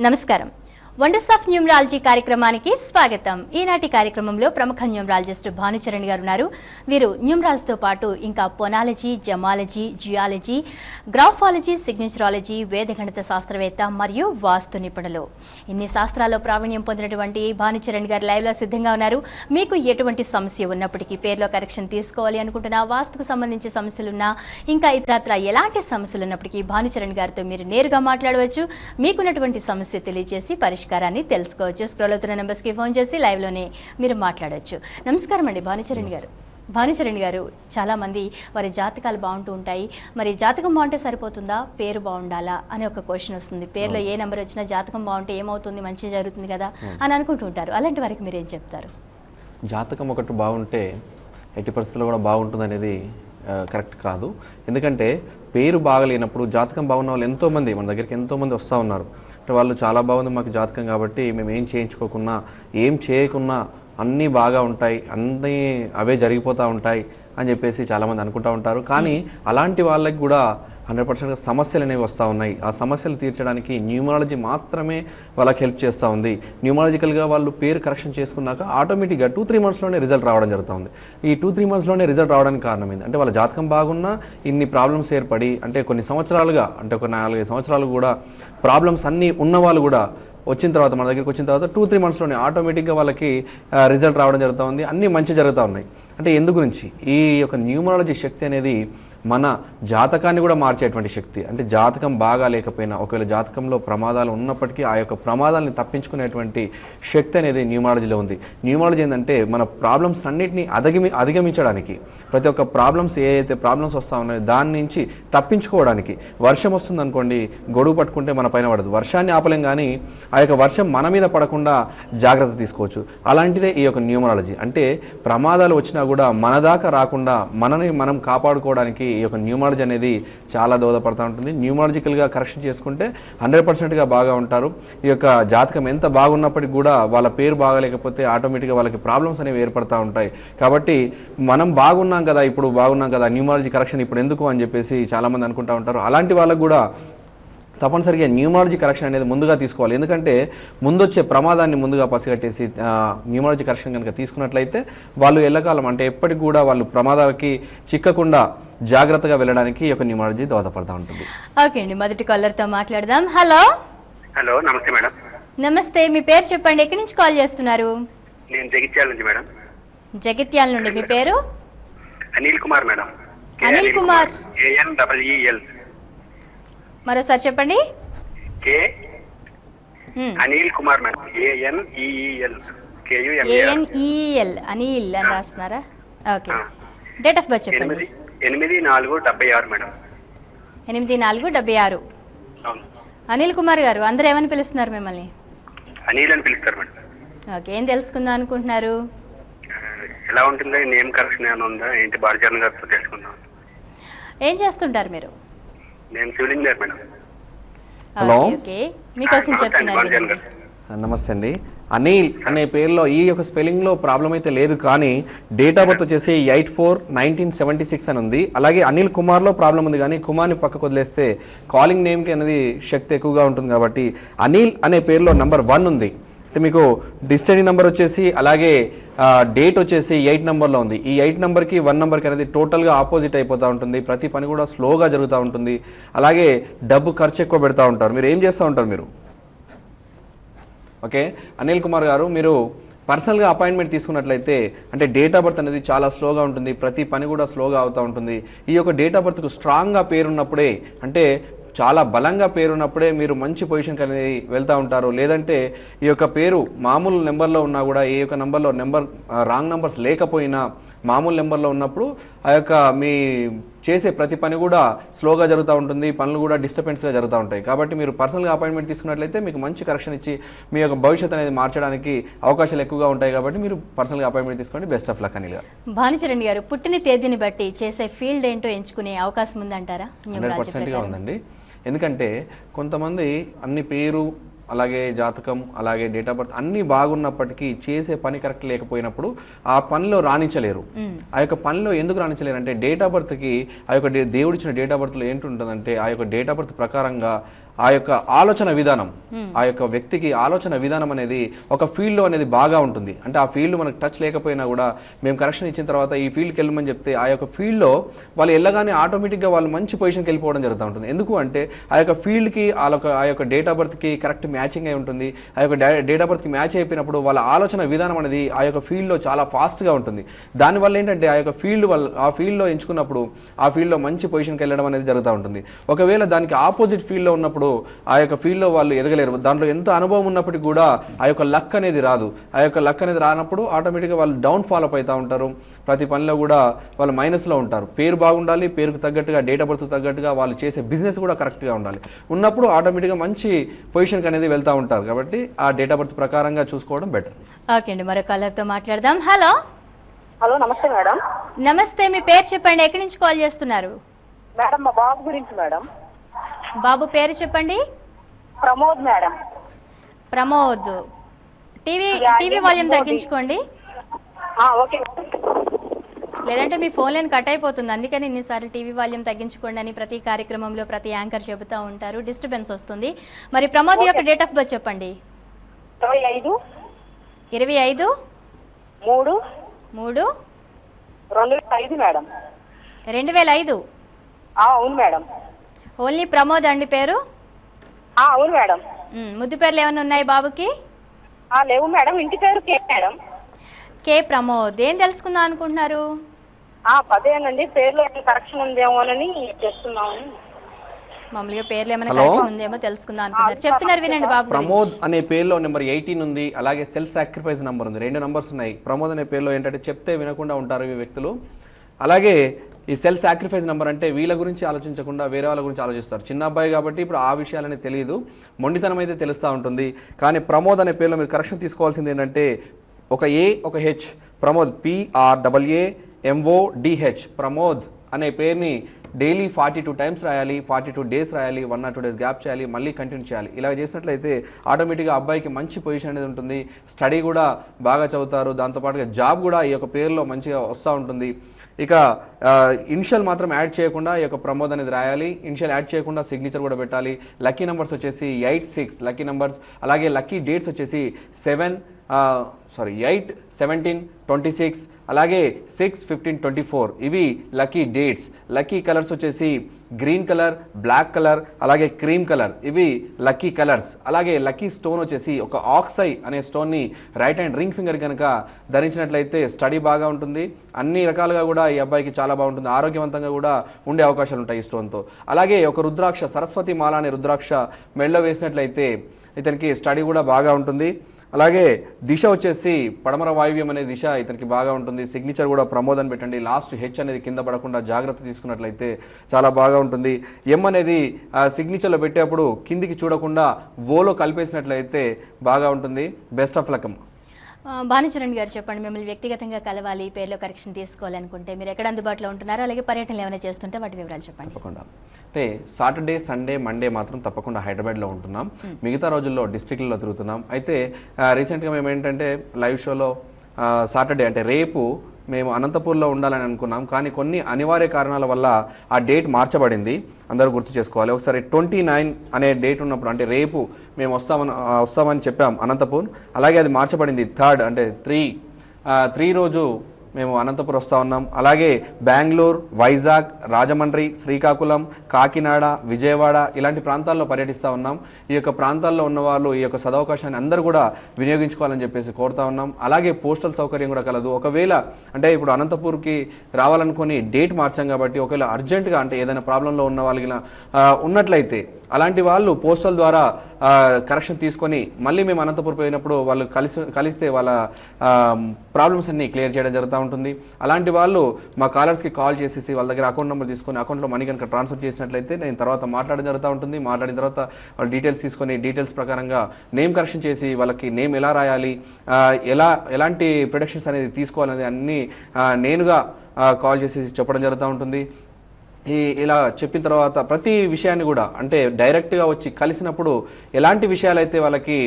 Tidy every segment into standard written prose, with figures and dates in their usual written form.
నమస్కారం. Wonders of numerology కార్యక్రమానికి స్వాగతం. ఈనాటి కార్యక్రమంలో ప్రముఖ న్యూమరాలజిస్ట్ భానుచరణ్ గారు ఉన్నారు. వీరు న్యూమరాలజీతో పాటు ఇంకా పొనాలజీ, జమాలజీ, జియాలజీ, గ్రాఫాలజీ, సిగ్నేచరాలజీ, వేదగణిత శాస్త్రవేత్త మరియు వాస్తు నిపుణులు. ఇన్ని శాస్త్రాల్లో ప్రావీణ్యం పొందినటువంటి భానుచరణ్ గారు లైవ్ లో సిద్ధంగా ఉన్నారు. మీకు ఎటువంటి సమస్య ఉన్నప్పటికీ, పేరులో కరెక్షన్ తీసుకోవాలి అనుకుంటున్నా, వాస్తుకు సంబంధించి సమస్యలున్నా, ఇంకా ఇతరత్ర ఎలాంటి సమస్యలు ఉన్నప్పటికీ భానుచరణ్ గారితో మీరు నేరుగా మాట్లాడవచ్చు. మీకున్నటువంటి సమస్య తెలియజేసి పరిష్కారాన్ని తెలుసుకోవచ్చు. స్క్రోల్ అవుతున్న నెంబర్స్కి ఫోన్ చేసి లైవ్లోనే మీరు మాట్లాడవచ్చు. నమస్కారం అండి భానుచరణ్ గారు. భానుచరణ్ గారు, చాలామంది వారి జాతకాలు బాగుంటూ ఉంటాయి. మరి జాతకం బాగుంటే సరిపోతుందా, పేరు బాగుండాలా అని ఒక క్వశ్చన్ వస్తుంది. పేరులో ఏ నెంబర్ వచ్చినా జాతకం బాగుంటే ఏమవుతుంది, మంచి జరుగుతుంది కదా అని అనుకుంటూ ఉంటారు. అలాంటి వారికి మీరు ఏం చెప్తారు? జాతకం ఒకటి బాగుంటే ఎట్టి పరిస్థితుల్లో కూడా బాగుంటుంది అనేది కరెక్ట్ కాదు. ఎందుకంటే పేరు బాగలేనప్పుడు జాతకం బాగున్న వాళ్ళు ఎంతోమంది మన దగ్గరికి ఎంతోమంది వస్తూ ఉన్నారు. అంటే వాళ్ళు చాలా బాగుంది మాకు జాతకం కాబట్టి మేము ఏం చేయించుకోకున్నా, ఏం చేయకున్నా అన్నీ బాగా ఉంటాయి, అన్నీ అవే జరిగిపోతూ ఉంటాయి అని చెప్పేసి చాలామంది అనుకుంటూ ఉంటారు. కానీ అలాంటి వాళ్ళకి కూడా 100% సమస్యలు అనేవి వస్తూ ఉన్నాయి. ఆ సమస్యలు తీర్చడానికి న్యూమరాలజీ మాత్రమే వాళ్ళకి హెల్ప్ చేస్తూ ఉంది. న్యూమరాలజికల్గా వాళ్ళు పేరు కరెక్షన్ చేసుకున్నాక ఆటోమేటిక్గా 2-3 మంత్స్లోనే రిజల్ట్ రావడం జరుగుతుంది. ఈ 2-3 మంత్స్లోనే రిజల్ట్ రావడానికి కారణం ఏంటి అంటే, వాళ్ళ జాతకం బాగున్నా ఇన్ని ప్రాబ్లమ్స్ ఏర్పడి, అంటే కొన్ని సంవత్సరాలుగా, అంటే ఒక 4-5 సంవత్సరాలు కూడా ప్రాబ్లమ్స్ అన్నీ ఉన్న వాళ్ళు కూడా వచ్చిన తర్వాత, మన దగ్గరికి వచ్చిన తర్వాత 2-3 మంత్స్లోనే ఆటోమేటిక్గా వాళ్ళకి రిజల్ట్ రావడం జరుగుతూ ఉంది. అన్నీ మంచి జరుగుతూ ఉన్నాయి. అంటే ఎందు గురించి ఈ యొక్క న్యూమరాలజీ శక్తి అనేది మన జాతకాన్ని కూడా మార్చేటువంటి శక్తి. అంటే జాతకం బాగా లేకపోయినా, ఒకవేళ జాతకంలో ప్రమాదాలు ఉన్నప్పటికీ ఆ యొక్క ప్రమాదాలని తప్పించుకునేటువంటి శక్తి అనేది న్యూమరాలజీలో ఉంది. న్యూమరాలజీ ఏంటంటే మన ప్రాబ్లమ్స్ అన్నింటినీ అధిగమించడానికి, ప్రతి ఒక్క ప్రాబ్లమ్స్ ఏదైతే ప్రాబ్లమ్స్ వస్తూ ఉన్నాయో దాని నుంచి తప్పించుకోవడానికి. వర్షం వస్తుంది అనుకోండి, గొడుగు పట్టుకుంటే మన పైన పడదు, వర్షాన్ని ఆపలేం, కానీ ఆ యొక్క వర్షం మన మీద పడకుండా జాగ్రత్త తీసుకోవచ్చు. అలాంటిదే ఈ యొక్క న్యూమరాలజీ. అంటే ప్రమాదాలు వచ్చినా కూడా మన దాకా రాకుండా మనని మనం కాపాడుకోవడానికి ఈ యొక్క న్యూమరాలజీ అనేది చాలా దోహదపడుతూ ఉంటుంది. న్యూమరాలజికల్గా కరెక్షన్ చేసుకుంటే 100%గా బాగా ఉంటారు. ఈ యొక్క జాతకం ఎంత బాగున్నప్పటికీ కూడా వాళ్ళ పేరు బాగాలేకపోతే ఆటోమేటిక్గా వాళ్ళకి ప్రాబ్లమ్స్ అనేవి ఏర్పడుతూ ఉంటాయి. కాబట్టి మనం బాగున్నాం కదా, ఇప్పుడు బాగున్నాం కదా, న్యూమరాలజీ కరెక్షన్ ఇప్పుడు ఎందుకు అని చెప్పేసి చాలామంది అనుకుంటూ ఉంటారు. అలాంటి వాళ్ళకు కూడా తప్పనిసరిగా న్యూమరాలజీ కరెక్షన్ అనేది ముందుగా తీసుకోవాలి. ఎందుకంటే ముందొచ్చే ప్రమాదాన్ని ముందుగా పసిగట్టేసి న్యూమరాలజీ కరెక్షన్ కనుక తీసుకున్నట్లయితే వాళ్ళు ఎల్లకాలం, అంటే ఎప్పటికి కూడా వాళ్ళు ప్రమాదాలకి చిక్కకుండా జాగ్రత్తగా వెళ్ళడానికి ఒక న్యూమరాలజీ దోహదపడుతూ ఉంటుంది. ఓకే అండి, మొదటి కాలర్తో మాట్లాడదాం. హలో. హలో, నమస్తే మేడం. నమస్తే, మీ పేరు చెప్పండి, ఎక్కడి నుంచి కాల్ చేస్తున్నారు? నేను జగిత్యాల నుంచి మేడం. జగిత్యాల నుండి. మీ పేరు? అనిల్ కుమార్ మేడం. అనిల్ కుమార్. ANEEL. మరోసారి చెప్పండి. Anil Kumar madam. ANEEL. ANEEL Anil అని రాస్తున్నారా? ఓకే. డేట్ ఆఫ్ బర్త్ చెప్పండి. 8/4/76 మేడం. 8/4/76. అవును. అనిల్ కుమార్ గారు, అందరూ ఏమని పిలుస్తున్నారు మిమ్మల్ని? అనిల్ అని పిలుస్తారు మేడం. ఓకే, ఏం తెలుసుకుందాం అనుకుంటున్నారు? ఎలా ఉంటుందో, నేమ్ కరెక్షన్ ఏమైనా ఉందా ఏంటి, బాలచరణ్ గారితో తెలుసుకుందాం. ఏం చేస్తుంటారు మీరు? నేను civil engineer madam. Hello. Okay, మీకోసం చెప్తున్నారు. నమస్తే అండి. అనిల్ అనే పేరులో ఈ యొక్క స్పెల్లింగ్లో ప్రాబ్లం అయితే లేదు, కానీ డేట్ ఆఫ్ బర్త్ వచ్చేసి 8/4/1976 అని ఉంది. అలాగే అనిల్ కుమార్లో ప్రాబ్లం ఉంది, కానీ కుమార్ని పక్కకు వదిలేస్తే కాలింగ్ నేమ్కి అనేది శక్తి ఎక్కువగా ఉంటుంది. కాబట్టి అనిల్ అనే పేరులో నెంబర్ 1 ఉంది. అంటే మీకు డిస్టనీ నెంబర్ వచ్చేసి, అలాగే డేట్ వచ్చేసి 8 నెంబర్లో ఉంది. ఈ 8 నెంబర్కి 1 నెంబర్కి అనేది టోటల్గా ఆపోజిట్ అయిపోతూ ఉంటుంది. ప్రతి పని కూడా స్లోగా జరుగుతూ ఉంటుంది. అలాగే డబ్బు ఖర్చు ఎక్కువ పెడతా ఉంటారు. మీరు ఏం చేస్తూ ఉంటారు మీరు? ఓకే అనిల్ కుమార్ గారు, మీరు పర్సనల్గా అపాయింట్మెంట్ తీసుకున్నట్లయితే, అంటే డేట్ ఆఫ్ బర్త్ అనేది చాలా స్లోగా ఉంటుంది, ప్రతి పని కూడా స్లోగా అవుతూ ఉంటుంది. ఈ యొక్క డేట్ ఆఫ్ బర్త్కు స్ట్రాంగ్గా పేరున్నప్పుడే, అంటే చాలా బలంగా పేరున్నప్పుడే మీరు మంచి పొజిషన్కి అనేది వెళ్తూ ఉంటారు. లేదంటే ఈ యొక్క పేరు మామూలు నెంబర్లో ఉన్నా కూడా, ఏ యొక్క నెంబర్లో రాంగ్ నెంబర్స్ లేకపోయినా మామూలు నెంబర్లో ఉన్నప్పుడు ఆ యొక్క మీ చేసే ప్రతి పని కూడా స్లోగా జరుగుతూ ఉంటుంది, పనులు కూడా డిస్టర్బెన్స్గా జరుగుతూ ఉంటాయి. కాబట్టి మీరు పర్సనల్గా అపాయింట్మెంట్ తీసుకున్నట్లయితే మీకు మంచి కరెక్షన్ ఇచ్చి మీ యొక్క భవిష్యత్తు అనేది మార్చడానికి అవకాశాలు ఎక్కువగా ఉంటాయి. కాబట్టి మీరు పర్సనల్గా అపాయింట్మెంట్ తీసుకోండి. బెస్ట్ ఆఫ్ లక్ అనిల్ గారు. భానుచరణ్ గారు, పుట్టిన తేదీని బట్టి చేసే ఫీల్డ్ ఏంటో ఎంచుకునే అవకాశం ఉందంటారా? 100%గా ఉందండి. ఎందుకంటే కొంతమంది అన్ని పేరు, అలాగే జాతకం, అలాగే డేట్ ఆఫ్ బర్త్ అన్నీ బాగున్నప్పటికీ చేసే పని కరెక్ట్ లేకపోయినప్పుడు ఆ పనిలో రాణించలేరు. ఆ యొక్క పనిలో ఎందుకు రాణించలేరు అంటే, డేట్ ఆఫ్ బర్త్కి ఆ యొక్క దేవుడిచ్చిన డేట్ ఆఫ్ బర్త్లో ఏంటుంటుందంటే, ఆ యొక్క డేట్ ఆఫ్ బర్త్ ప్రకారంగా ఆ యొక్క ఆలోచన విధానం, ఆ యొక్క వ్యక్తికి ఆలోచన విధానం అనేది ఒక ఫీల్డ్లో అనేది బాగా ఉంటుంది. అంటే ఆ ఫీల్డ్ మనకు టచ్ లేకపోయినా కూడా మేము కరెక్షన్ ఇచ్చిన తర్వాత ఈ ఫీల్డ్కి వెళ్ళమని చెప్తే ఆ యొక్క ఫీల్డ్లో వాళ్ళు వెళ్ళగానే ఆటోమేటిక్గా వాళ్ళు మంచి పొజిషన్కి వెళ్ళిపోవడం జరుగుతూ ఉంటుంది. ఎందుకు అంటే ఆ యొక్క ఫీల్డ్కి ఆ యొక్క డేట్ ఆఫ్ బర్త్కి కరెక్ట్ మ్యాచింగ్ అయి ఉంటుంది. ఆ యొక్క డేట్ ఆఫ్ బర్త్కి మ్యాచ్ అయిపోయినప్పుడు వాళ్ళ ఆలోచన విధానం అనేది ఆ యొక్క ఫీల్డ్లో చాలా ఫాస్ట్గా ఉంటుంది. దానివల్ల ఏంటంటే ఆ యొక్క ఫీల్డ్లో ఎంచుకున్నప్పుడు ఆ ఫీల్డ్లో మంచి పొజిషన్కి వెళ్ళడం అనేది జరుగుతూ ఉంటుంది. ఒకవేళ దానికి ఆపోజిట్ ఫీల్డ్లో ఉన్నప్పుడు ఆ యొక్క ఫీల్డ్లో వాళ్ళు ఎదగలేరు. దాంట్లో ఎంత అనుభవం ఉన్నప్పటికీ కూడా ఆ యొక్క లక్ అనేది రాదు. ఆ యొక్క లక్ అనేది రానప్పుడు ఆటోమేటిక్గా వాళ్ళు డౌన్ ఫాల్ అప్ అవుతూ ఉంటారు. ప్రతి పనిలో కూడా వాళ్ళు మైనస్లో ఉంటారు. పేరు బాగుండాలి, పేరుకు తగ్గట్టుగా డేట్ ఆఫ్ బర్త్ తగ్గట్టుగా వాళ్ళు చేసే బిజినెస్ కూడా కరెక్ట్గా ఉండాలి. ఉన్నప్పుడు ఆటోమేటిక్గా మంచి పొజిషన్కి అనేది వెళ్తూ ఉంటారు. కాబట్టి ఆ డేట్ ఆఫ్ బర్త్ ప్రకారంగా చూసుకోవడం బెటర్. ఓకే అండి, మరో కాలర్తో మాట్లాడదాం. హలో హలో, నమస్తే మేడం. నమస్తే, మీ పేరు చెప్పండి, ఎక్కడి నుంచి కాల్ చేస్తున్నారు? మేడం, మా బాబు గురించి మేడం. బాబు పేరు చెప్పండి. Pramod madam. Pramod, TV volume తగ్గించుకోండి, ఓకే. లేదంటే మీ ఫోన్ లైన్ కట్ అయిపోతుంది. అందుకని ఇన్నిసార్లు టీవీ వాల్యూమ్ తగ్గించుకోండి అని ప్రతి కార్యక్రమంలో ప్రతి యాంకర్ చెబుతూ ఉంటారు, డిస్టర్బెన్స్ వస్తుంది. మరి ప్రమోద్ యొక్క డేట్ ఆఫ్ బర్త్ చెప్పండి. 25 3 2005 మేడం. 2005? అవును మేడం. ఓన్లీ ప్రమోద్ అండి పేరు? అవును మేడం. ముద్దు పేర్లు ఏమైనా ఉన్నాయి బాబుకి? లేవు మేడం, ఇంటి పేరు కే మేడం. కే ప్రమోద్. ఏం తెలుసుకుందాం అనుకుంటున్నారు? అదేనండి, పేర్లో కరెక్షన్ ఉందేమోనని చేస్తున్నామని. మామూలుగా పేర్లు ఏమైనా కరెక్షన్ ఉందేమో తెలుసుకుందాం అనుకుంటున్నారు. చెప్తున్నారు, వినండి బాబు. ప్రమోద్ అనే పేరులో నెంబర్ 18 ఉంది, అలాగే సెల్ఫ్ సాక్రిఫైస్ నెంబర్ ఉంది. 2 నంబర్స్ ఉన్నాయి. ప్రమోద్ అనే పేరులో ఏంటంటే చెప్తే వినకుండా ఉంటారు ఈ వ్యక్తులు. అలాగే ఈ సెల్ఫ్ సాక్రిఫైస్ నెంబర్ అంటే వీళ్ళ గురించి ఆలోచించకుండా వేరే వాళ్ళ గురించి ఆలోచిస్తారు. చిన్న అబ్బాయి కాబట్టి ఇప్పుడు ఆ విషయాలని తెలియదు, మొండితనం అయితే తెలుస్తూ ఉంటుంది. కానీ ప్రమోద్ అనే పేరులో మీరు కరెక్షన్ తీసుకోవాల్సింది ఏంటంటే ఒక ఏ ఒక హెచ్, ప్రమోద్ PRAAMODH. ప్రమోద్ అనే పేరుని డైలీ 42 టైమ్స్ రాయాలి, 42 డేస్ రాయాలి, 1 or 2 days గ్యాప్ చేయాలి, మళ్ళీ కంటిన్యూ చేయాలి. ఇలా చేసినట్లయితే ఆటోమేటిక్గా అబ్బాయికి మంచి పొజిషన్ అనేది ఉంటుంది. స్టడీ కూడా బాగా చదువుతారు, దాంతోపాటుగా జాబ్ కూడా ఈ యొక్క పేరులో మంచిగా వస్తూ ఉంటుంది. ఇక ఇనిషియల్ మాత్రం యాడ్ చేయకుండా ఈ యొక్క ప్రమోద్ అనేది రాయాలి. ఇనిషియల్ యాడ్ చేయకుండా సిగ్నేచర్ కూడా పెట్టాలి. లక్కీ నెంబర్స్ వచ్చేసి 8, 6 లక్కీ నెంబర్స్. అలాగే లక్కీ డేట్స్ వచ్చేసి 8, 17, 26, అలాగే 6, 15, 24 ఇవి లక్కీ డేట్స్. లక్కీ కలర్స్ వచ్చేసి గ్రీన్ కలర్, బ్లాక్ కలర్, అలాగే క్రీమ్ కలర్, ఇవి లక్కీ కలర్స్. అలాగే లక్కీ స్టోన్ వచ్చేసి ఒక ఆక్సై అనే స్టోన్ని రైట్ హ్యాండ్ రింగ్ ఫింగర్ కనుక ధరించినట్లయితే స్టడీ బాగా ఉంటుంది. అన్ని రకాలుగా కూడా ఈ అబ్బాయికి చాలా బాగుంటుంది, ఆరోగ్యవంతంగా కూడా ఉండే అవకాశాలు ఉంటాయి ఈ స్టోన్తో. అలాగే ఒక రుద్రాక్ష, సరస్వతి మాల అనే రుద్రాక్ష మెడలో వేసినట్లయితే ఇతనికి స్టడీ కూడా బాగా ఉంటుంది. అలాగే దిశ వచ్చేసి పడమర వాయువ్యం అనే దిశ ఇతనికి బాగా ఉంటుంది. సిగ్నేచర్ కూడా ప్రమోద్ అని పెట్టండి. లాస్ట్ హెచ్ అనేది కింద పడకుండా జాగ్రత్త తీసుకున్నట్లయితే చాలా బాగా ఉంటుంది. ఎం అనేది సిగ్నేచర్లో పెట్టేప్పుడు కిందికి చూడకుండా ఓలో కలిపేసినట్లయితే బాగా ఉంటుంది. Best of luck. భానుచరణ్ గారు చెప్పండి, మిమ్మల్ని వ్యక్తిగతంగా కలవాలి, పేర్లో కరెక్షన్ తీసుకోవాలనుకుంటే మీరు ఎక్కడ అందుబాటులో ఉంటున్నారో, అలాగే పర్యటనలు ఏమైనా చేస్తుంటే వాటి వివరాలు చెప్పండి. తప్పకుండా. అంటే సాటర్డే, సండే, మండే మాత్రం తప్పకుండా హైదరాబాద్లో ఉంటున్నాం. మిగతా రోజుల్లో డిస్ట్రిక్ట్లో తిరుగుతున్నాం. అయితే రీసెంట్గా మేము ఏంటంటే లైవ్ షోలో సాటర్డే అంటే రేపు మేము అనంతపూర్లో ఉండాలని అనుకున్నాం, కానీ కొన్ని అనివార్య కారణాల వల్ల ఆ డేట్ మార్చబడింది. అందరూ గుర్తు చేసుకోవాలి. ఒకసారి 29 అనే డేట్ ఉన్నప్పుడు అంటే రేపు మేము వస్తామని చెప్పాం అనంతపూర్, అలాగే అది మార్చబడింది 3rd అంటే 3 రోజు మేము అనంతపురం వస్తూ ఉన్నాం. అలాగే బెంగళూరు, వైజాగ్, రాజమండ్రి, శ్రీకాకుళం, కాకినాడ, విజయవాడ ఇలాంటి ప్రాంతాల్లో పర్యటిస్తూ ఉన్నాం. ఈ యొక్క ప్రాంతాల్లో ఉన్న వాళ్ళు ఈ యొక్క సదవకాశాన్ని అందరూ కూడా వినియోగించుకోవాలని చెప్పేసి కోరుతా ఉన్నాం. అలాగే పోస్టల్ సౌకర్యం కూడా కలదు. ఒకవేళ అంటే ఇప్పుడు అనంతపూర్కి రావాలనుకుని డేట్ మార్చాం కాబట్టి ఒకవేళ అర్జెంటుగా అంటే ఏదైనా ప్రాబ్లంలో ఉన్న వాళ్ళకి ఉన్నట్లయితే అలాంటి వాళ్ళు పోస్టల్ ద్వారా కరెక్షన్ తీసుకొని మళ్ళీ మేము అనంతపురం పోయినప్పుడు వాళ్ళు కలిస్తే వాళ్ళ ప్రాబ్లమ్స్ అన్ని క్లియర్ చేయడం జరుగుతూ ఉంటుంది. అలాంటి వాళ్ళు మా కాలర్స్కి కాల్ చేసేసి వాళ్ళ దగ్గర అకౌంట్ నెంబర్ తీసుకొని అకౌంట్లో మనీ కనుక ట్రాన్స్ఫర్ చేసినట్లయితే నేను తర్వాత మాట్లాడడం జరుగుతూ ఉంటుంది. మాట్లాడిన తర్వాత వాళ్ళు డీటెయిల్స్ తీసుకొని డీటెయిల్స్ ప్రకారంగా నేమ్ కరెక్షన్ చేసి వాళ్ళకి నేమ్ ఎలా రాయాలి, ఎలాంటి ప్రొడక్షన్స్ అనేది తీసుకోవాలనేది అన్నీ నేనుగా కాల్ చేసి చెప్పడం జరుగుతూ ఉంటుంది. ఇలా చెప్పిన తర్వాత ప్రతి విషయాన్ని కూడా అంటే డైరెక్ట్గా వచ్చి కలిసినప్పుడు ఎలాంటి విషయాలు అయితే వాళ్ళకి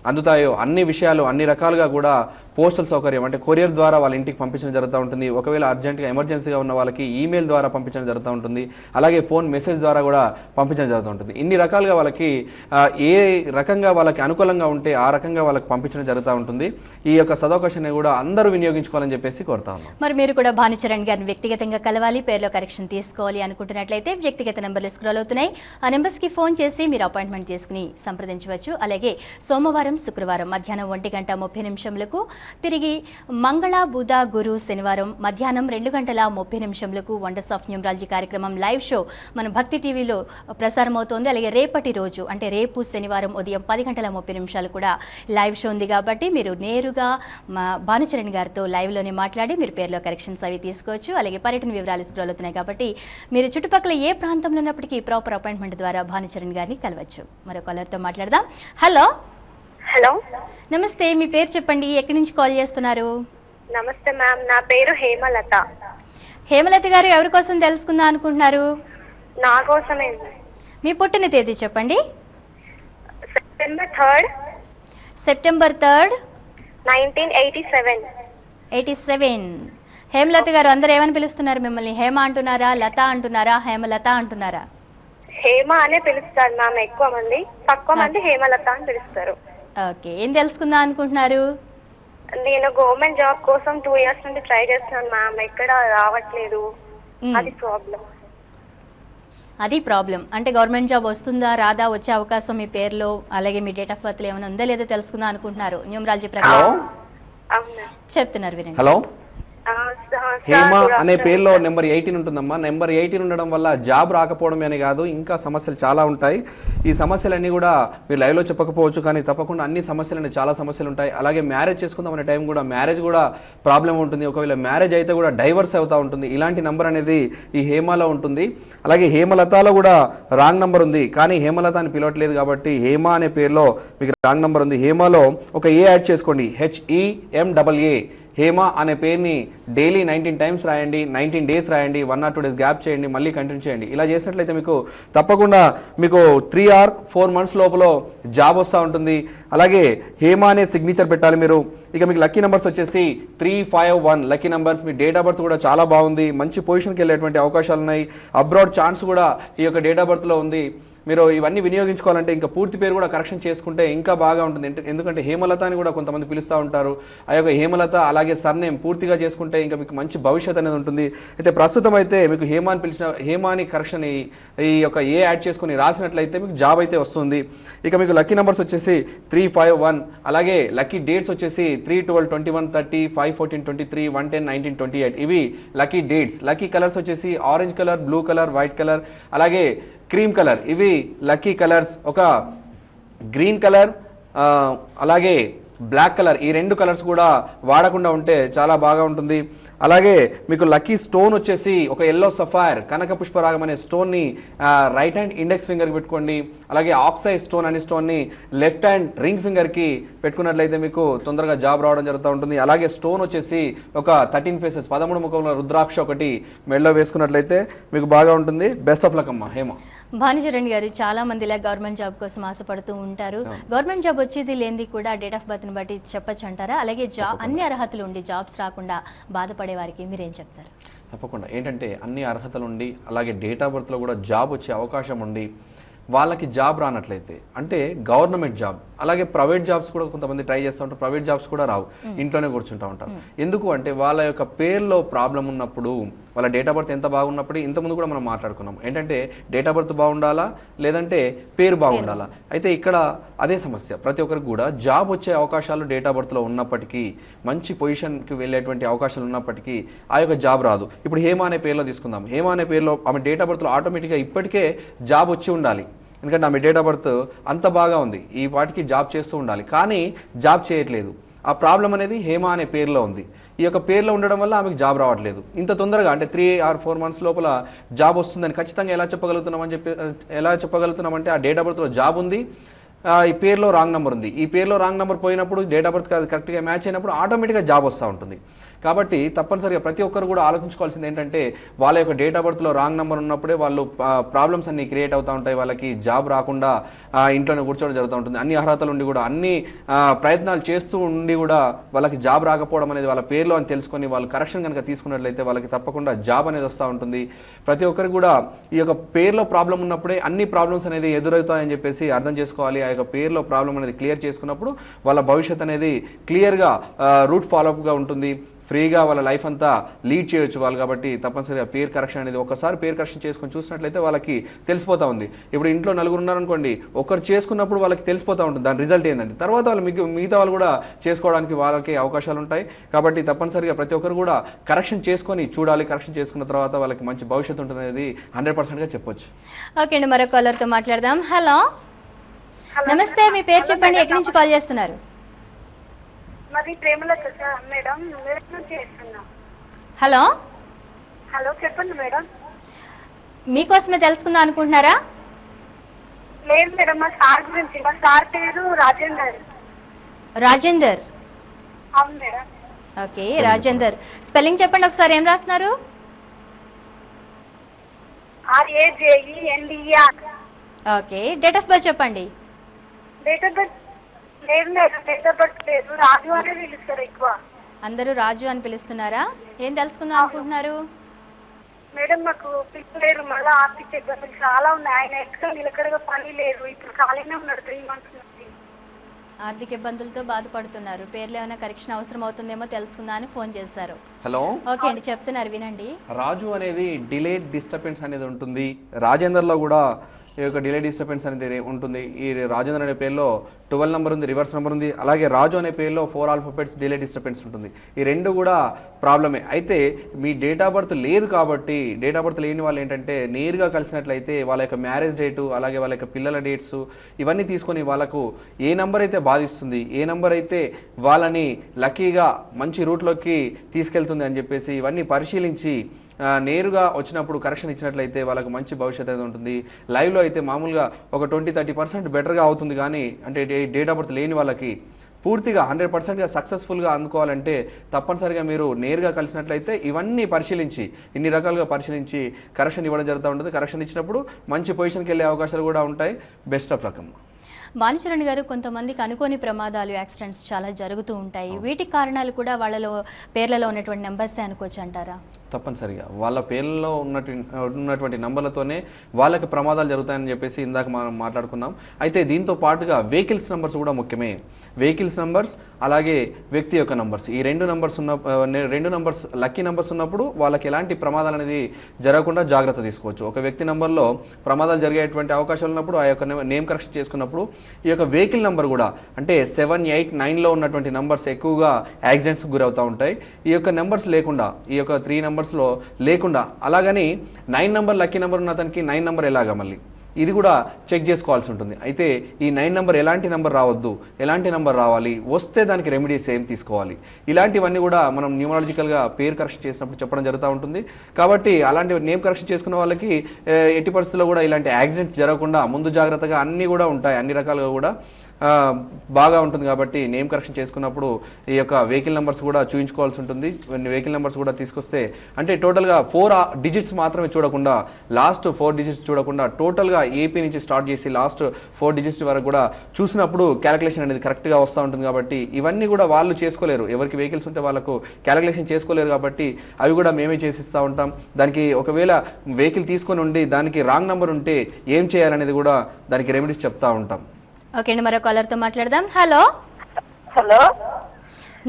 అందుతాయో అన్ని విషయాలు అన్ని రకాలుగా కూడా పోస్టల్ సౌకర్యం అంటే కొరియర్ ద్వారా వాళ్ళ ఇంటికి పంపించడం జరుగుతూ ఉంటుంది. ఒకవేళ అర్జెంట్గా ఎమర్జెన్సీగా ఉన్న వాళ్ళకి ఈమెయిల్ ద్వారా పంపించడం జరుగుతూ ఉంటుంది. అలాగే ఫోన్ మెసేజ్ ద్వారా కూడా పంపించడం జరుగుతూ ఉంటుంది. ఇన్ని రకాలుగా వాళ్ళకి ఏ రకంగా వాళ్ళకి అనుకూలంగా ఉంటే ఆ రకంగా వాళ్ళకి పంపించడం జరుగుతూ ఉంటుంది. ఈ యొక్క సదవకాశాన్ని కూడా అందరూ వినియోగించుకోవాలని చెప్పేసి కోరుతా ఉన్నాం. మరి మీరు కూడా భానుచరణ్ గారిని వ్యక్తిగతంగా కలవాలి, పేరులో కరెక్షన్ తీసుకోవాలి అనుకుంటున్నట్లయితే వ్యక్తిగత నెంబర్లు స్క్రోల్ అవుతున్నాయి. ఆ నెంబర్స్కి ఫోన్ చేసి మీరు అపాయింట్మెంట్ తీసుకుని సంప్రదించవచ్చు. అలాగే సోమవారం, శుక్రవారం మధ్యాహ్నం 1:30 తిరిగి మంగళ, బుధ, గురు, శనివారం మధ్యాహ్నం 2:30 వండర్స్ ఆఫ్ న్యూమరాలజీ కార్యక్రమం లైవ్ షో మన భక్తి టీవీలో ప్రసారం అవుతోంది. అలాగే రేపటి రోజు అంటే రేపు శనివారం ఉదయం 10:30 కూడా లైవ్ షో ఉంది. కాబట్టి మీరు నేరుగా మా భానుచరణ్ గారితో లైవ్లోనే మాట్లాడి మీరు పేరులో కరెక్షన్స్ అవి తీసుకోవచ్చు. అలాగే పర్యటన వివరాలు స్క్రోల్ అవుతున్నాయి కాబట్టి మీరు చుట్టుపక్కల ఏ ప్రాంతంలో ఉన్నప్పటికీ ప్రాపర్ అపాయింట్మెంట్ ద్వారా భానుచరణ్ గారిని కలవచ్చు. మరో కాలర్తో మాట్లాడదాం. హలో హలో, నమస్తే, మీ పేరు చెప్పండి, ఎక్కడి నుంచి కాల్ చేస్తున్నారు? నమస్తే మ్యామ్, నా పేరు హేమలత. హేమలత గారు ఎవరి కోసం తెలుసుకుందాం అనుకుంటున్నారు? నా కోసమే. మీ పుట్టిన తేదీ చెప్పండి. సెప్టెంబర్ 3, 1987. 87. హేమలత గారు అందరూ ఏమని పిలుస్తున్నారు మిమ్మల్ని? హేమ అంటున్నారా, లత అంటున్నారా, హేమలత అంటున్నారా? హేమ అనే పిలుస్తారు మ్యామ్ ఎక్కువ మంది, తక్కువ మంది హేమలత అని పిలుస్తారు. ఓకే, ఏం తెలుసుకుందాం అనుకుంటున్నారు? నేను గవర్నమెంట్ జాబ్ కోసం 2 years నుండి ట్రై చేస్తున్నాను మ్యామ్, ఎక్కడ రావట్లేదు. అది ప్రాబ్లం. అంటే గవర్నమెంట్ జాబ్ వస్తుందా రాదా, వచ్చే అవకాశం మీ పేరులో అలాగే మీ డేట్ ఆఫ్ బర్త్లో ఏమైనా ఉందా లేదో తెలుసుకుందాం అనుకుంటున్నారు. న్యూమరాలజీ ప్రకారం చెప్తున్నారు వినండి. హలో, హేమ అనే పేరులో నెంబర్ 18 ఉంటుందమ్మా. నెంబర్ 18 ఉండడం వల్ల జాబ్ రాకపోవడమే అని కాదు, ఇంకా సమస్యలు చాలా ఉంటాయి. ఈ సమస్యలన్నీ కూడా మీరు లైవ్లో చెప్పకపోవచ్చు, కానీ తప్పకుండా అన్ని సమస్యలు చాలా సమస్యలు ఉంటాయి. అలాగే మ్యారేజ్ చేసుకుందాం అనే టైం కూడా మ్యారేజ్ కూడా ప్రాబ్లం ఉంటుంది. ఒకవేళ మ్యారేజ్ అయితే కూడా డైవర్స్ అవుతూ ఉంటుంది. ఇలాంటి నెంబర్ అనేది ఈ హేమలో ఉంటుంది. అలాగే హేమలతలో కూడా రాంగ్ నెంబర్ ఉంది, కానీ హేమలత అని పిలవట్లేదు కాబట్టి హేమ అనే పేరులో మీకు రాంగ్ నెంబర్ ఉంది. హేమలో ఒక ఏ యాడ్ చేసుకోండి, HEMAA. హేమ అనే పేరుని డైలీ 19 times రాయండి, 19 days రాయండి, 1 or 2 days గ్యాప్ చేయండి, మళ్ళీ కంటిన్యూ చేయండి. ఇలా చేసినట్లయితే మీకు తప్పకుండా మీకు 3 or 4 months లోపల జాబ్ వస్తూ ఉంటుంది. అలాగే హేమ అనే సిగ్నేచర్ పెట్టాలి మీరు. ఇక మీకు లక్కీ నెంబర్స్ వచ్చేసి 351 lucky numbers. Me date of birth కూడా చాలా బాగుంది, మంచి పొజిషన్కి వెళ్ళేటువంటి అవకాశాలు ఉన్నాయి. అబ్రాడ్ ఛాన్స్ కూడా ఈ యొక్క డేట్ ఆఫ్ బర్త్లో ఉంది. మీరు ఇవన్నీ వినియోగించుకోవాలంటే ఇంకా పూర్తి పేరు కూడా కరెక్షన్ చేసుకుంటే ఇంకా బాగా ఉంటుంది. ఎందుకంటే హేమలత అని కూడా కొంతమంది పిలుస్తూ ఉంటారు. ఆ యొక్క హేమలత అలాగే సర్నేమ్ పూర్తిగా చేసుకుంటే ఇంకా మీకు మంచి భవిష్యత్ అనేది ఉంటుంది. అయితే ప్రస్తుతం అయితే మీకు హేమ అని పిలిచిన హేమాని కరెక్షన్ ఈ యొక్క ఏ యాడ్ చేసుకుని రాసినట్లయితే మీకు జాబ్ అయితే వస్తుంది. ఇక మీకు లక్కీ నెంబర్స్ వచ్చేసి 351. అలాగే లక్కీ డేట్స్ వచ్చేసి 3, 12, 21, 30, 5, 14, 23, 1, 10, 19, 28. ఇవి లక్కీ డేట్స్. లక్కీ కలర్స్ వచ్చేసి orange colour, blue colour, white colour, అలాగే క్రీమ్ కలర్. ఇవి లక్కీ కలర్స్. ఒక గ్రీన్ కలర్ అలాగే బ్లాక్ కలర్, ఈ 2 కలర్స్ కూడా వాడకుండా ఉంటే చాలా బాగా ఉంటుంది. అలాగే మీకు లక్కీ స్టోన్ వచ్చేసి ఒక ఎల్లో సఫైర్ కనక పుష్పరాగం అనే స్టోన్ని రైట్ హ్యాండ్ ఇండెక్స్ ఫింగర్కి పెట్టుకోండి. అలాగే ఆక్సైడ్ స్టోన్ అనే స్టోన్ని లెఫ్ట్ హ్యాండ్ రింగ్ ఫింగర్కి పెట్టుకున్నట్లయితే మీకు తొందరగా జాబ్ రావడం జరుగుతూ ఉంటుంది. అలాగే స్టోన్ వచ్చేసి ఒక 13 faces 13 ముఖంలో రుద్రాక్ష ఒకటి మెడలో వేసుకున్నట్లయితే మీకు బాగా ఉంటుంది. బెస్ట్ ఆఫ్ లక్ అమ్మా హేమ. భానుచరణ్ గారు, చాలా మంది ఇలా గవర్నమెంట్ జాబ్ కోసం ఆశపడుతూ ఉంటారు. గవర్నమెంట్ జాబ్ వచ్చేది లేనిది కూడా డేట్ ఆఫ్ బర్త్ని బట్టి చెప్పొచ్చు అంటారా? అలాగే అన్ని అర్హతలు ఉండి జాబ్స్ రాకుండా బాధపడే వారికి మీరేం చెప్తారు? తప్పకుండా ఏంటంటే అన్ని అర్హతలు ఉండి అలాగే డేట్ ఆఫ్ బర్త్లో కూడా జాబ్ వచ్చే అవకాశం ఉండి వాళ్ళకి జాబ్ రానట్లయితే, అంటే గవర్నమెంట్ జాబ్ అలాగే ప్రైవేట్ జాబ్స్ కూడా కొంతమంది ట్రై చేస్తూ ఉంటారు. ప్రైవేట్ జాబ్స్ కూడా రావు, ఇంట్లోనే కూర్చుంటూ ఉంటారు. ఎందుకు అంటే వాళ్ళ యొక్క పేరులో ప్రాబ్లం ఉన్నప్పుడు, వాళ్ళ డేట్ ఆఫ్ బర్త్ ఎంత బాగున్నప్పుడు, ఇంతకుముందు కూడా మనం మాట్లాడుకున్నాం ఏంటంటే డేట్ ఆఫ్ బర్త్ బాగుండాలా లేదంటే పేరు బాగుండాలా. అయితే ఇక్కడ అదే సమస్య. ప్రతి ఒక్కరికి కూడా జాబ్ వచ్చే అవకాశాలు డేట్ ఆఫ్ బర్త్లో ఉన్నప్పటికీ, మంచి పొజిషన్కి వెళ్ళేటువంటి అవకాశాలు ఉన్నప్పటికీ ఆ యొక్క జాబ్ రాదు. ఇప్పుడు హేమ అనే పేరులో తీసుకుందాం. హేమ అనే పేరులో ఆమె డేట్ ఆఫ్ బర్త్లో ఆటోమేటిక్గా ఇప్పటికే జాబ్ వచ్చి ఉండాలి. ఎందుకంటే ఆమె డేట్ ఆఫ్ బర్త్ అంత బాగా ఉంది, ఈ వాటికి జాబ్ చేస్తూ ఉండాలి, కానీ జాబ్ చేయట్లేదు. ఆ ప్రాబ్లం అనేది హేమ అనే పేరులో ఉంది. ఈ యొక్క పేరులో ఉండడం వల్ల ఆమెకు జాబ్ రావట్లేదు. ఇంత తొందరగా అంటే 3 or 4 months లోపల జాబ్ వస్తుందని ఖచ్చితంగా ఎలా చెప్పగలుగుతున్నామంటే ఆ డేట్ ఆఫ్ బర్త్లో జాబ్ ఉంది, ఈ పేరులో రాంగ్ నెంబర్ ఉంది, ఈ పేరులో రాంగ్ నెంబర్ పోయినప్పుడు డేట్ ఆఫ్ బర్త్ కరెక్ట్గా మ్యాచ్ అయినప్పుడు ఆటోమేటిక్గా జాబ్ వస్తూ ఉంటుంది. కాబట్టి తప్పనిసరిగా ప్రతి ఒక్కరు కూడా ఆలోచించుకోవాల్సింది ఏంటంటే వాళ్ళ యొక్క డేట్ ఆఫ్ బర్త్లో రాంగ్ నెంబర్ ఉన్నప్పుడే వాళ్ళు ప్రాబ్లమ్స్ అన్ని క్రియేట్ అవుతూ ఉంటాయి, వాళ్ళకి జాబ్ రాకుండా ఇంట్లోనే కూర్చోవడం జరుగుతూ ఉంటుంది. అన్ని అర్హతలు ఉండి కూడా అన్ని ప్రయత్నాలు చేస్తూ ఉండి కూడా వాళ్ళకి జాబ్ రాకపోవడం అనేది వాళ్ళ పేర్లో అని తెలుసుకొని వాళ్ళు కరెక్షన్ కనుక తీసుకున్నట్లయితే వాళ్ళకి తప్పకుండా జాబ్ అనేది వస్తూ ఉంటుంది. ప్రతి ఒక్కరికి కూడా ఈ యొక్క పేరులో ప్రాబ్లం ఉన్నప్పుడే అన్ని ప్రాబ్లమ్స్ అనేది ఎదురవుతాయని చెప్పేసి అర్థం చేసుకోవాలి. ఆ యొక్క పేరులో ప్రాబ్లం అనేది క్లియర్ చేసుకున్నప్పుడు వాళ్ళ భవిష్యత్ అనేది క్లియర్గా రూట్ ఫాలోఅప్గా ఉంటుంది, ఫ్రీగా వాళ్ళ లైఫ్ అంతా లీడ్ చేయొచ్చు వాళ్ళు. కాబట్టి తప్పనిసరిగా పేరు కరెక్షన్ అనేది ఒకసారి పేరు కరెక్షన్ చేసుకొని చూసినట్లయితే వాళ్ళకి తెలిసిపోతూ ఉంది. ఇప్పుడు ఇంట్లో నలుగురు ఉన్నారనుకోండి, ఒకరు చేసుకున్నప్పుడు వాళ్ళకి తెలిసిపోతూ ఉంటుంది దాని రిజల్ట్ ఏంటంటే, తర్వాత వాళ్ళు మిగతా వాళ్ళు కూడా చేసుకోవడానికి వాళ్ళకి అవకాశాలు ఉంటాయి. కాబట్టి తప్పనిసరిగా ప్రతి ఒక్కరు కూడా కరెక్షన్ చేసుకొని చూడాలి. కరెక్షన్ చేసుకున్న తర్వాత వాళ్ళకి మంచి భవిష్యత్తు ఉంటుంది అనేది 100%గా చెప్పొచ్చు. ఓకే అండి, మరో కాలర్తో మాట్లాడదాం. హలో, నమస్తే, మీ పేరు చెప్పండి, ఎక్కడి నుంచి కాల్ చేస్తున్నారు? మరి ప్రేమలత సార్ మేడం, మెదక్ నుంచి చేస్తున్నా. హలో హలో, చెప్పండి మేడం. మీకోసమే తెలుసుకుందాం అనుకుంటున్నారా? లేదు మేడం, మా సార్ గురించి. మా సార్ పేరు రాజేందర్. రాజేందర్. అవును మేడం. ఓకే రాజేందర్, స్పెల్లింగ్ చెప్పండి ఒకసారి. ఏం రాస్తున్నారు? RAJENDER. Okay, date of birth చెప్పండి. డేట్ ఆఫ్ బర్త్ లేదు మేడం, డేట్ ఆఫ్ బర్త్ లేదు. రాజు అనే పిలుస్తారు ఎక్కువ. అందరూ రాజు అని పిలుస్తున్నారా? ఏం తెలుసుకుందాం అనుకుంటున్నారు? మేడం మాకు పిల్లలు లేరు, మళ్ళీ ఆర్థిక ఇబ్బందులు చాలా ఉన్నాయి. ఆయన ఎక్కడ నిలకడగా పని లేదు, ఇప్పుడు ఖాళీనే ఉన్నాడు 3 months నుంచి. ఆర్థిక ఇబ్బందులతో బాధపడుతున్నారు, పేర్లు ఏమైనా కరెక్షన్ అవసరం అవుతుందేమో తెలుసుకుందా అని ఫోన్ చేశారు. హలో, ఓకే అండి, చెప్తున్నారు వినండి. రాజు అనేది డిలేడ్ డిస్టర్బెన్స్ అనేది ఉంటుంది. రాజేందర్లో కూడా ఈ యొక్క డిలే డిస్టర్బెన్స్ అనేది ఉంటుంది. ఈ రాజేందర్ అనే పేరులో 12 నెంబర్ ఉంది, రివర్స్ నెంబర్ ఉంది. అలాగే రాజు అనే పేరులో 4 ఆల్ఫాబెట్స్ డిలే డిస్టర్బెన్స్ ఉంటుంది. ఈ రెండు కూడా ప్రాబ్లమే. అయితే మీ డేట్ ఆఫ్ బర్త్ లేదు కాబట్టి, డేట్ ఆఫ్ బర్త్ లేని వాళ్ళు ఏంటంటే నేరుగా కలిసినట్లయితే వాళ్ళ యొక్క మ్యారేజ్ డేటు, అలాగే వాళ్ళ యొక్క పిల్లల డేట్స్ ఇవన్నీ తీసుకొని వాళ్ళకు ఏ నెంబర్ అయితే బాధిస్తుంది, ఏ నెంబర్ అయితే వాళ్ళని లక్కీగా మంచి రూట్లోకి తీసుకెళ్తుంది అని చెప్పేసి ఇవన్నీ పరిశీలించి నేరుగా వచ్చినప్పుడు కరెక్షన్ ఇచ్చినట్లయితే వాళ్ళకి మంచి భవిష్యత్తు అనేది ఉంటుంది. లైవ్లో అయితే మామూలుగా ఒక 20-30% బెటర్గా అవుతుంది. కానీ అంటే డేట్ ఆఫ్ బర్త్ లేని వాళ్ళకి పూర్తిగా 100%గా సక్సెస్ఫుల్గా అందుకోవాలంటే తప్పనిసరిగా మీరు నేరుగా కలిసినట్లయితే ఇవన్నీ పరిశీలించి, ఇన్ని రకాలుగా పరిశీలించి కరెక్షన్ ఇవ్వడం జరుగుతూ ఉంటుంది. కరెక్షన్ ఇచ్చినప్పుడు మంచి పొజిషన్కి వెళ్ళే అవకాశాలు కూడా ఉంటాయి. బెస్ట్ ఆఫ్ లక్ అమ్మ. భానుచరణ్ గారు, కొంతమందికి అనుకోని ప్రమాదాలు, యాక్సిడెంట్స్ చాలా జరుగుతూ ఉంటాయి. వీటికి కారణాలు కూడా వాళ్ళలో పేర్లలో ఉన్నటువంటి నెంబర్సే అనుకోవచ్చు అంటారా? తప్పనిసరిగా వాళ్ళ పేర్లలో ఉన్నటువంటి నంబర్లతోనే వాళ్ళకి ప్రమాదాలు జరుగుతాయని చెప్పేసి ఇందాక మనం మాట్లాడుకున్నాం. అయితే దీంతో పాటుగా వెహికల్స్ నెంబర్స్ కూడా ముఖ్యమే. వెహికల్స్ నెంబర్స్ అలాగే వ్యక్తి యొక్క నంబర్స్, ఈ రెండు నంబర్స్ లక్కీ నెంబర్స్ ఉన్నప్పుడు వాళ్ళకి ఎలాంటి ప్రమాదాలు అనేది జరగకుండా జాగ్రత్త తీసుకోవచ్చు. ఒక వ్యక్తి నెంబర్లో ప్రమాదాలు జరిగేటువంటి అవకాశాలు ఉన్నప్పుడు ఆ యొక్క నేమ్ కరెక్షన్ చేసుకున్నప్పుడు ఈ యొక్క వెహికల్ నెంబర్ కూడా అంటే 7, 8, 9లో ఉన్నటువంటి నెంబర్స్ ఎక్కువగా యాక్సిడెంట్స్కి గురవుతూ ఉంటాయి. ఈ యొక్క నెంబర్స్ లేకుండా, ఈ యొక్క 3 నెంబర్స్లో లేకుండా, అలాగని 9 నెంబర్ లక్కీ నెంబర్ ఉన్న అతనికి 9 నెంబర్ ఎలాగా మళ్ళీ ఇది కూడా చెక్ చేసుకోవాల్సి ఉంటుంది. అయితే ఈ 9 నెంబర్ ఎలాంటి నెంబర్ రావద్దు, ఎలాంటి నెంబర్ రావాలి, వస్తే దానికి రెమెడీస్ ఏం తీసుకోవాలి, ఇలాంటివన్నీ కూడా మనం న్యూమరాలజికల్గా పేరు కరెక్షన్ చేసినప్పుడు చెప్పడం జరుగుతూ ఉంటుంది. కాబట్టి అలాంటి నేమ్ కరెక్షన్ చేసుకున్న వాళ్ళకి ఎట్టి పరిస్థితుల్లో కూడా ఇలాంటి యాక్సిడెంట్ జరగకుండా ముందు జాగ్రత్తగా అన్నీ కూడా ఉంటాయి, అన్ని రకాలుగా కూడా బాగా ఉంటుంది. కాబట్టి నేమ్ కరెక్షన్ చేసుకున్నప్పుడు ఈ యొక్క వెహికల్ నెంబర్స్ కూడా చూయించుకోవాల్సి ఉంటుంది. వెహికల్ నెంబర్స్ కూడా తీసుకొస్తే అంటే టోటల్గా 4 డిజిట్స్ మాత్రమే చూడకుండా, లాస్ట్ 4 డిజిట్స్ చూడకుండా టోటల్గా ఏపీ నుంచి స్టార్ట్ చేసి లాస్ట్ 4 డిజిట్స్ వరకు కూడా చూసినప్పుడు క్యాలిక్యులేషన్ అనేది కరెక్ట్గా వస్తూ ఉంటుంది. కాబట్టి ఇవన్నీ కూడా వాళ్ళు చేసుకోలేరు, ఎవరికి వెహికల్స్ ఉంటే వాళ్ళకు క్యాలిక్యులేషన్ చేసుకోలేరు. కాబట్టి అవి కూడా మేమే చేసిస్తూ ఉంటాం. దానికి ఒకవేళ వెహికల్ తీసుకొని ఉండి దానికి రాంగ్ నెంబర్ ఉంటే ఏం చేయాలనేది కూడా దానికి రెమెడీస్ చెప్తా ఉంటాం. ఓకే అండి, మరో కాలర్తో మాట్లాడదాం. హలో, హలో,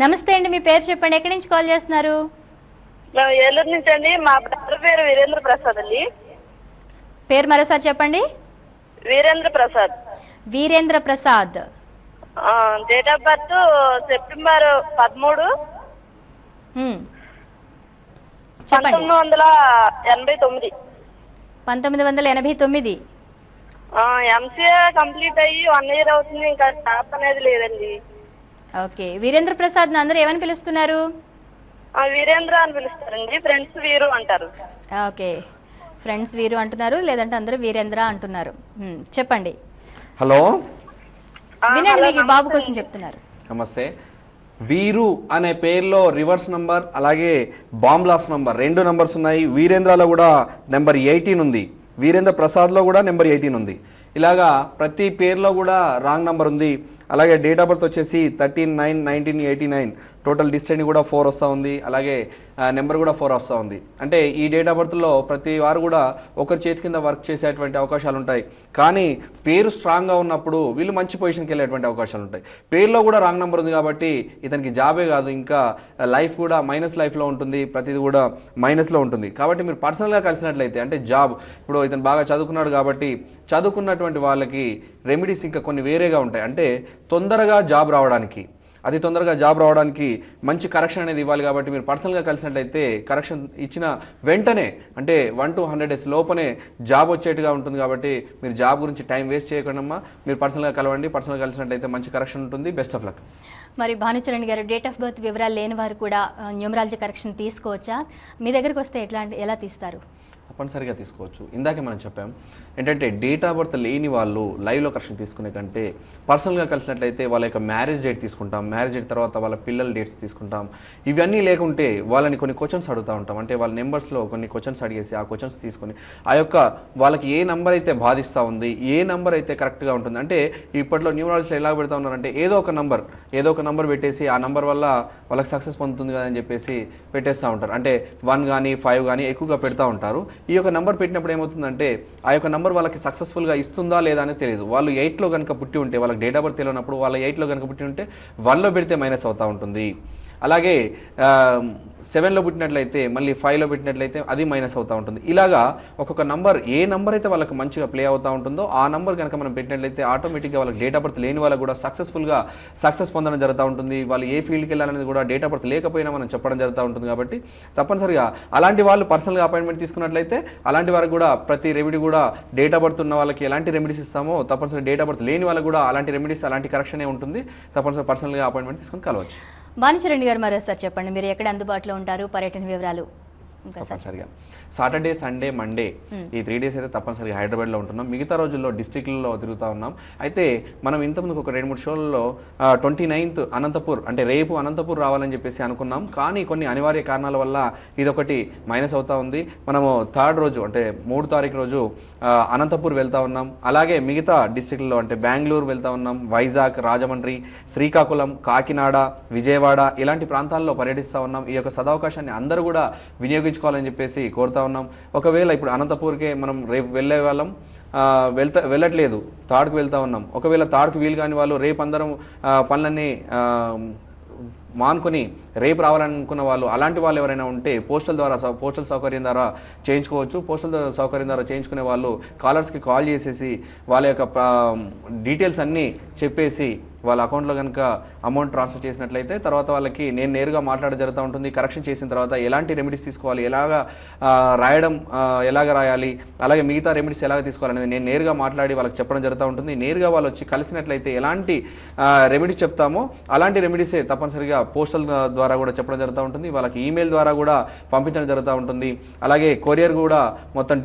నమస్తే అండి, మీ పేరు చెప్పండి, ఎక్కడి నుంచి కాల్ చేస్తున్నారు? మేము ఏలూరు నుంచి అండి. మా బ్రదర్ పేరు వీరేంద్ర ప్రసాద్ అండి. పేరు మరోసారి చెప్పండి. Virendra Prasad. Virendra Prasad. Date of birth September 13, 1989. 1989. MCA complete అయ్యి 1 year అవుతుంది. ఇంకా స్టాప్ అనేది లేదండి. ఓకే, వీరేంద్ర ప్రసాద్ అందరూ ఏమని పిలుస్తున్నారు? వీరేంద్ర అని పిలుస్తారండి, ఫ్రెండ్స్ వీరు అంటారు. ఓకే, ఫ్రెండ్స్ వీరు అంటున్నారు, లేదంటే అందరూ వీరేంద్ర అంటున్నారు. చెప్పండి. హలో వినండి, మీకు ఈ బాబు కోసం చెప్తున్నారు. నమస్తే. వీరు అనే పేరులో రివర్స్ నంబర్ అలాగే బాంబ్ లాస్ నంబర్ 2 నంబర్స్ ఉన్నాయి. వీరేంద్రలో కూడా నెంబర్ 18 ఉంది. వీరేంద్ర ప్రసాద్లో కూడా నెంబర్ 18 ఉంది. ఇలాగా ప్రతి పేరులో కూడా రాంగ్ నంబర్ ఉంది. అలాగే డేట్ ఆఫ్ బర్త్ వచ్చేసి 13/9/1989. టోటల్ డిస్టెన్స్ కూడా 4 వస్తూ ఉంది. అలాగే నెంబర్ కూడా 4 వస్తూ ఉంది. అంటే ఈ డేట్ ఆఫ్ బర్త్లో ప్రతి వారు కూడా ఒకరి చేతి కింద వర్క్ చేసేటువంటి అవకాశాలు ఉంటాయి. కానీ పేరు స్ట్రాంగ్గా ఉన్నప్పుడు వీళ్ళు మంచి పొజిషన్కి వెళ్ళేటువంటి అవకాశాలు ఉంటాయి. పేరులో కూడా రాంగ్ నెంబర్ ఉంది కాబట్టి ఇతనికి జాబే కాదు, ఇంకా లైఫ్ కూడా మైనస్ లైఫ్లో ఉంటుంది. ప్రతిది కూడా మైనస్లో ఉంటుంది. కాబట్టి మీరు పర్సనల్గా కలిసినట్లయితే అంటే జాబ్, ఇప్పుడు ఇతను బాగా చదువుకున్నాడు కాబట్టి చదువుకున్నటువంటి వాళ్ళకి రెమెడీస్ ఇంకా కొన్ని వేరేగా ఉంటాయి. అంటే తొందరగా జాబ్ రావడానికి, అతి తొందరగా జాబ్ రావడానికి మంచి కరెక్షన్ అనేది ఇవ్వాలి. కాబట్టి మీరు పర్సనల్గా కలిసినట్లయితే కరెక్షన్ ఇచ్చిన వెంటనే అంటే 1 to 100 days లోపనే జాబ్ వచ్చేట్టుగా ఉంటుంది. కాబట్టి మీరు జాబ్ గురించి టైం వేస్ట్ చేయకుండా మీరు పర్సనల్గా కలవండి. పర్సనల్గా కలిసినట్లయితే మంచి కరెక్షన్ ఉంటుంది. Best of luck. మరి భానుచరణ్ గారు, డేట్ ఆఫ్ బర్త్ వివరాలు లేని వారు కూడా న్యూమరాలజీ కరెక్షన్ తీసుకోవచ్చా? మీ దగ్గరికి వస్తే ఎలా తీస్తారు? తప్పనిసరిగా తీసుకోవచ్చు. ఇందాకే మనం చెప్పాం ఏంటంటే డేట్ ఆఫ్ బర్త్ లేని వాళ్ళు లైవ్లో కరెక్షన్ తీసుకునే కంటే పర్సనల్గా కలిసినట్లయితే వాళ్ళ యొక్క మ్యారేజ్ డేట్ తీసుకుంటాం. మ్యారేజ్ డేట్ తర్వాత వాళ్ళ పిల్లల డేట్స్ తీసుకుంటాం. ఇవన్నీ లేకుంటే వాళ్ళని కొన్ని క్వశ్చన్స్ అడుగుతూ ఉంటాం. అంటే వాళ్ళ నెంబర్స్లో కొన్ని క్వశ్చన్స్ అడిగేసి ఆ క్వశ్చన్స్ తీసుకొని ఆ యొక్క వాళ్ళకి ఏ నెంబర్ అయితే బాధిస్తూ ఉంది, ఏ నెంబర్ అయితే కరెక్ట్గా ఉంటుంది. అంటే ఇప్పట్లో న్యూమరాలజీలో ఎలా పెడతా ఉన్నారంటే ఏదో ఒక నెంబర్ పెట్టేసి ఆ నెంబర్ వల్ల వాళ్ళకి సక్సెస్ పొందుతుంది కదా అని చెప్పేసి పెట్టేస్తూ ఉంటారు. అంటే 1 కానీ 5 కానీ ఎక్కువగా పెడతా ఉంటారు. ఈ యొక్క నెంబర్ పెట్టినప్పుడు ఏమవుతుందంటే ఆ యొక్క నెంబర్ వాళ్ళకి సక్సెస్ఫుల్గా ఇస్తుందా లేదా అనేది తెలియదు. వాళ్ళు 8లో కనుక పుట్టి ఉంటే, వాళ్ళకి డేట్ ఆఫ్ బర్త్ తెలియనప్పుడు వాళ్ళ 8లో కనుక పుట్టి ఉంటే 1లో పెడితే మైనస్ అవుతూ ఉంటుంది. అలాగే 7లో పుట్టినట్లయితే మళ్ళీ 5లో పెట్టినట్లయితే అది మైనస్ అవుతూ ఉంటుంది. ఇలాగా ఒక్కొక్క నంబర్, ఏ నంబర్ అయితే వాళ్ళకి మంచిగా ప్లే అవుతూ ఉంటుందో ఆ నంబర్ కనుక మనం పెట్టినట్లయితే ఆటోమేటిక్గా వాళ్ళకి డేట్ ఆఫ్ బర్త్ లేని వాళ్ళకి కూడా సక్సెస్ పొందడం జరుగుతూ ఉంటుంది. వాళ్ళు ఏ ఫీల్డ్కి వెళ్ళాలనేది కూడా డేట్ ఆఫ్ బర్త్ లేకపోయినా మనం చెప్పడం జరుగుతూ ఉంటుంది. కాబట్టి తప్పనిసరిగా అలాంటి వాళ్ళు పర్సనల్గా అపాయింట్మెంట్ తీసుకున్నట్లయితే అలాంటి వారికి కూడా ప్రతి రెమెడీ కూడా డేట్ ఆఫ్ బర్త్ ఉన్న వాళ్ళకి ఎలాంటి రెమెడీస్ ఇస్తామో తప్పనిసరిగా డేట్ ఆఫ్ బర్త్ లేని వాళ్ళకి కూడా అలాంటి రెమెడీస్, అలాంటి కరెక్షనే ఉంటుంది. తప్పనిసరిగా పర్సనల్గా అపాయింట్మెంట్ తీసుకొని కలవచ్చు. భానుచరణ్ గారు, మరోసారి చెప్పండి, మీరు ఎక్కడ అందుబాటులో ఉంటారు, పర్యటన వివరాలు? తప్పనిసరిగా సాటర్డే, సండే, మండే ఈ 3 days అయితే తప్పనిసరిగా హైదరాబాద్లో ఉంటున్నాం. మిగతా రోజుల్లో డిస్ట్రిక్ట్లో తిరుగుతూ ఉన్నాం. అయితే మనం ఇంతకుముందుకు ఒక 2-3 షోలలో 29th అనంతపూర్, అంటే రేపు అనంతపూర్ రావాలని చెప్పేసి అనుకున్నాం. కానీ కొన్ని అనివార్య కారణాల వల్ల ఇదొకటి మైనస్ అవుతూ ఉంది. మనము 3rd రోజు అంటే 3వ తారీఖు రోజు అనంతపూర్ వెళ్తూ ఉన్నాం. అలాగే మిగతా డిస్ట్రిక్ట్లో అంటే బెంగళూరు వెళ్తూ ఉన్నాం, వైజాగ్, రాజమండ్రి, శ్రీకాకుళం, కాకినాడ, విజయవాడ ఇలాంటి ప్రాంతాల్లో పర్యటిస్తూ ఉన్నాం. ఈ యొక్క సదవకాశాన్ని అందరూ కూడా వినియోగించుకోవాలని చెప్పేసి కోరుతా ఉన్నాం. ఒకవేళ ఇప్పుడు అనంతపూర్కే మనం రేపు వెళ్ళే వాళ్ళం, వెళ్ళట్లేదు, తాడుకు వెళ్తా ఉన్నాం. ఒకవేళ తాడుకు వీలు కాని వాళ్ళు రేపు అందరం పనులన్నీ మానుకొని రేపు రావాలనుకున్న వాళ్ళు, అలాంటి వాళ్ళు ఎవరైనా ఉంటే పోస్టల్ సౌకర్యం ద్వారా చేయించుకోవచ్చు. పోస్టల్ సౌకర్యం ద్వారా చేయించుకునే వాళ్ళు కాలర్స్కి కాల్ చేసేసి వాళ్ళ యొక్క డీటెయిల్స్ అన్నీ చెప్పేసి వాళ్ళ అకౌంట్లో కనుక అమౌంట్ ట్రాన్స్ఫర్ చేసినట్లయితే తర్వాత వాళ్ళకి నేను నేరుగా మాట్లాడడం జరుగుతూ ఉంటుంది. కరెక్షన్ చేసిన తర్వాత ఎలాంటి రెమెడీస్ తీసుకోవాలి, ఎలాగ రాయాలి, అలాగే మిగతా రెమెడీస్ ఎలాగ తీసుకోవాలనేది నేను నేరుగా మాట్లాడి వాళ్ళకి చెప్పడం జరుగుతూ ఉంటుంది. నేరుగా వాళ్ళు వచ్చి కలిసినట్లయితే ఎలాంటి రెమెడీస్ చెప్తామో అలాంటి రెమెడీసే తప్పనిసరిగా పోస్టల్ ద్వారా కూడా చెప్పడం జరుగుతూ ఉంటుంది. వాళ్ళకి ఈమెయిల్ ద్వారా కూడా పంపించడం జరుగుతూ ఉంటుంది. అలాగే కొరియర్ కూడా మొత్తం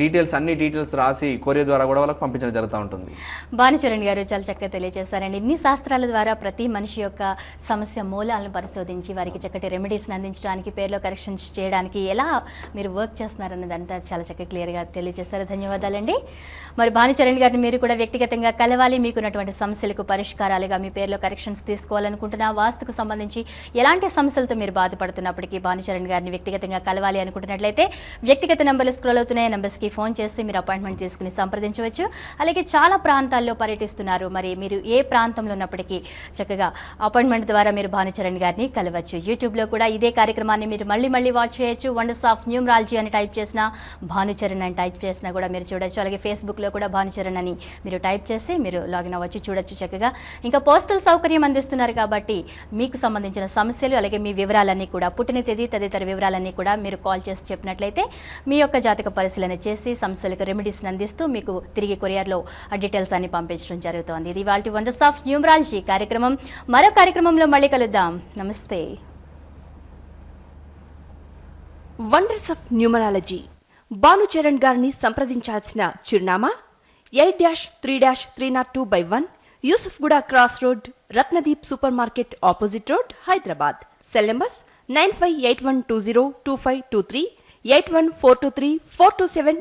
అన్ని డీటెయిల్స్ రాసి కొరియర్ ద్వారా కూడా వాళ్ళకి పంపించడం జరుగుతూ ఉంటుంది. భానుచరణ్ గారు చాలా చక్కగా తెలియజేశారండి. ఇన్ని శాస్త్రాల ద్వారా ప్రతి మనిషి యొక్క సమస్య మూలాలను పరిశోధించి వారికి చక్కటి రెమెడీస్ని అందించడానికి, పేర్లో కరెక్షన్స్ చేయడానికి ఎలా మీరు వర్క్ చేస్తున్నారన్నదంతా చాలా చక్కగా క్లియర్గా తెలియజేస్తారు. ధన్యవాదాలండి. మరి భానుచరణ్ గారిని మీరు కూడా వ్యక్తిగతంగా కలవాలి, మీకున్నటువంటి సమస్యలకు పరిష్కారాలుగా మీ పేర్లో కరెక్షన్స్ తీసుకోవాలనుకుంటున్నా, వాస్తుకు సంబంధించి ఎలాంటి సమస్యలతో మీరు బాధపడుతున్నప్పటికీ భానుచరణ్ గారిని వ్యక్తిగతంగా కలవాలి అనుకుంటున్నట్లయితే వ్యక్తిగత నెంబర్లు స్క్రోల్ అవుతున్నాయి, నెంబర్స్కి ఫోన్ చేసి మీరు అపాయింట్మెంట్ తీసుకుని సంప్రదించవచ్చు. అలాగే చాలా ప్రాంతాల్లో పర్యటిస్తున్నారు, మరి మీరు ఏ ప్రాంతంలో ఉన్నప్పటికీ చక్కగా అపాయింట్మెంట్ ద్వారా మీరు భానుచరణ్ గారిని కలవచ్చు. యూట్యూబ్లో కూడా ఇదే కార్యక్రమాన్ని మీరు మళ్ళీ వాచ్ చేయొచ్చు. వండర్స్ ఆఫ్ న్యూమరాలజీ అని టైప్ చేసినా, భానుచరణ్ అని టైప్ చేసినా కూడా మీరు చూడొచ్చు. అలాగే ఫేస్బుక్లో కూడా భానుచరణ్ అని మీరు టైప్ చేసి మీరు లాగిన్ అవ్వచ్చు, చూడొచ్చు చక్కగా. ఇంకా పోస్టల్ సౌకర్యం అందిస్తున్నారు కాబట్టి మీకు సంబంధించిన సమస్యలు అలాగే మీ వివరాలన్నీ కూడా, పుట్టిన తేదీ తదితర వివరాలన్నీ కూడా మీరు కాల్ చేసి చెప్పినట్లయితే మీ యొక్క జాతక పరిశీలన చేసి సమస్యలకు రెమెడీస్ని అందిస్తూ మీకు తిరిగి కొరియర్లో ఆ డీటెయిల్స్ అన్ని పంపించడం జరుగుతోంది. ఇది వాళ్ళ వండర్స్ ఆఫ్ న్యూమరాలజీ కార్యక్రమం. మరో కార్యక్రమంలో మళ్ళీ కలుద్దాం. నమస్తే. వండర్స్ ఆఫ్ న్యూమరాలజీ భానుచరణ్ గారిని సంప్రదించాల్సిన చిరునామా 8-3-302/1 Yousufguda cross road, Ratnadeep super market opposite road, Hyderabad. Cell numbers 9581202523, 8142342755.